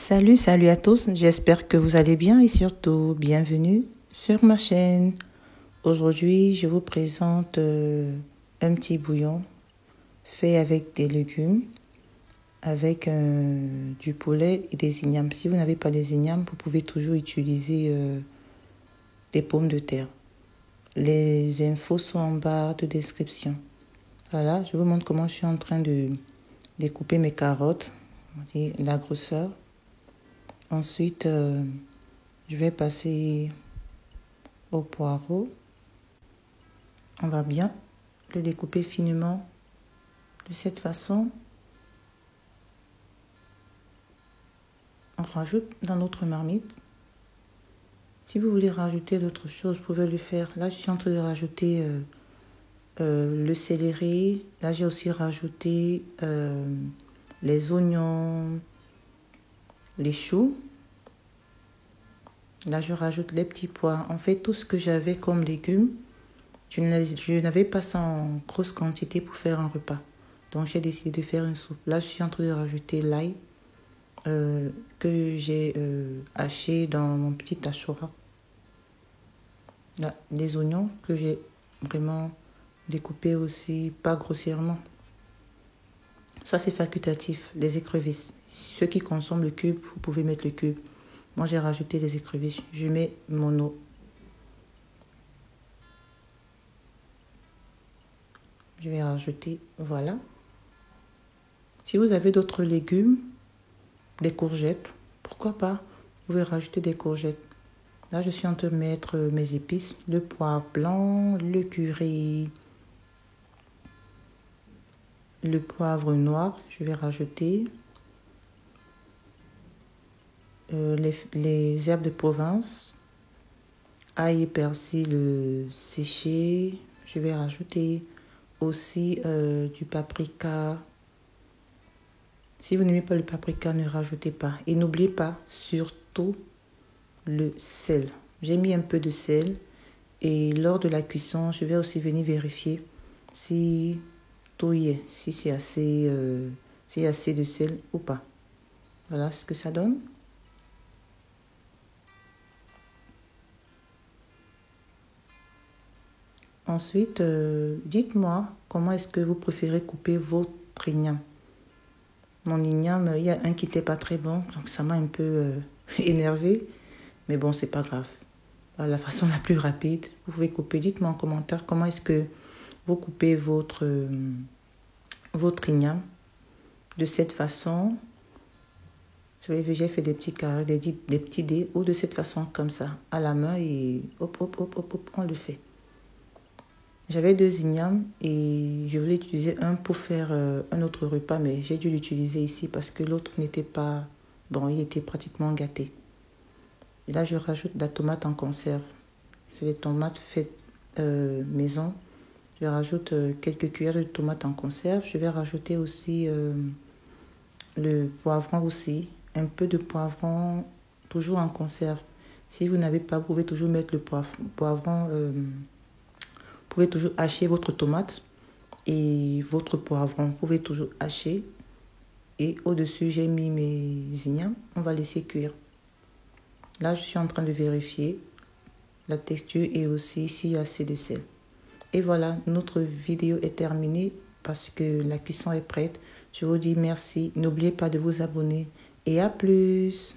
Salut à tous, j'espère que vous allez bien et surtout bienvenue sur ma chaîne. Aujourd'hui, je vous présente un petit bouillon fait avec des légumes, avec du poulet et des ignames. Si vous n'avez pas des ignames, vous pouvez toujours utiliser des pommes de terre. Les infos sont en barre de description. Voilà, je vous montre comment je suis en train de découper mes carottes, la grosseur. Ensuite, je vais passer au poireau. On va bien le découper finement de cette façon. On rajoute dans notre marmite. Si vous voulez rajouter d'autres choses, vous pouvez le faire. Là, je suis en train de rajouter le céleri. Là, j'ai aussi rajouté les oignons, les choux. Là, je rajoute les petits pois. En fait, tout ce que j'avais comme légumes, je n'avais pas ça en grosse quantité pour faire un repas. Donc, j'ai décidé de faire une soupe. Là, je suis en train de rajouter l'ail que j'ai haché dans mon petit hachoir. Là, les oignons que j'ai vraiment découpés aussi, pas grossièrement. Ça, c'est facultatif. Les écrevisses. Ceux qui consomment le cube, vous pouvez mettre le cube. Moi, j'ai rajouté des écrevisses. Je mets mon eau. Je vais rajouter, voilà. Si vous avez d'autres légumes, des courgettes, pourquoi pas, vous pouvez rajouter des courgettes. Là, je suis en train de mettre mes épices, le poivre blanc, le curry, le poivre noir, je vais rajouter les herbes de Provence, ail et persil séché, je vais rajouter aussi du paprika. Si vous n'aimez pas le paprika, ne rajoutez pas. Et n'oubliez pas, surtout, le sel. J'ai mis un peu de sel et lors de la cuisson, je vais aussi venir vérifier si tout y est, si c'est s'il y a assez de sel ou pas. Voilà ce que ça donne. Ensuite, dites-moi comment est-ce que vous préférez couper votre igname. Mon igname, il y a un qui n'était pas très bon, donc ça m'a un peu énervé. Mais bon, c'est pas grave. La façon la plus rapide, vous pouvez couper. Dites-moi en commentaire comment est-ce que vous coupez votre igname. De cette façon, vous voyez, j'ai fait des petits carrés, des petits dés, ou de cette façon comme ça, à la main, et hop, hop, hop, hop, hop, on le fait. J'avais 2 ignames et je voulais utiliser un pour faire un autre repas, mais j'ai dû l'utiliser ici parce que l'autre n'était pas bon, il était pratiquement gâté. Et là, je rajoute de la tomate en conserve. C'est des tomates faites maison. Je rajoute quelques cuillères de tomates en conserve. Je vais rajouter aussi le poivron aussi. Un peu de poivron, toujours en conserve. Si vous n'avez pas, vous pouvez toujours mettre le poivron. Vous pouvez toujours hacher votre tomate et votre poivron. Vous pouvez toujours hacher. Et au-dessus, j'ai mis mes ignames. On va laisser cuire. Là, je suis en train de vérifier la texture et aussi s'il y a assez de sel. Et voilà, notre vidéo est terminée parce que la cuisson est prête. Je vous dis merci. N'oubliez pas de vous abonner et à plus.